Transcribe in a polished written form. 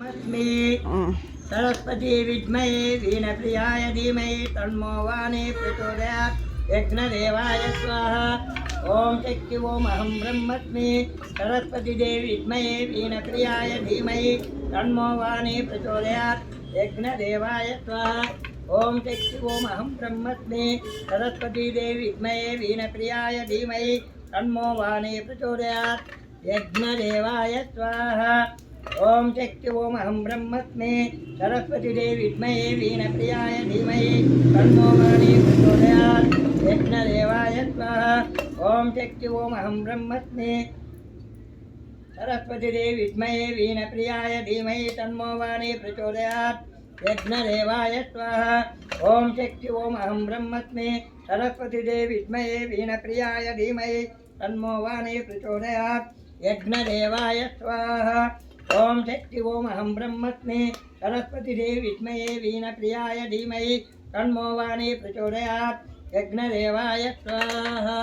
अस्मि सरस्वती विद्महे वीणप्रियाय धीमहि तन्नो वाणी प्रचोदयात् यज्ञदेवाय स्वाहा ओम शक्ति ओम अहं ब्रह्मस्मि सरस्वती देवी विद्महे वीणप्रियाय धीमहि तन्नो वाणी प्रचोदयात् यज्ञदेवाय स्वाहा ओम शक्ति ओम अहं ब्रह्मस्मि सरस्वती देवी विद्महे वीणप्रियाय धीमहि तन्नो वाणी प्रचोदयात् यज्ञदेवाय स्वाहा ओम शक्ति ओम अहं ब्रह्मस्मि सरस्वती देवी विद्महे वीणप्रियाय धीमहि तन्नो वाणी प्रचोदयात् यज्ञदेवाय स्वाहा ओम शक्ति ओम अहं ब्रह्मस्मि सरस्वती देवी विद्महे वीणप्रियाय धीमहि तन्नो वाणी प्रचोदयात् यज्ञदेवाय स्वाहा ओम शक्ति ओम अहं ब्रह्मस्मि सरस्वती देवी विद्महे वीणप्रियाय धीमहि तन्नो वाणी प्रचोदयात् यज्ञदेवाय स्वाहा ओम शक्ति ओम अहं ब्रह्मस्मि सरस्वती देवी विद्महे वीणप्रियाय धीमहि तन्नो वाणी प्रचोदयात् यज्ञदेवाय स्वाहा।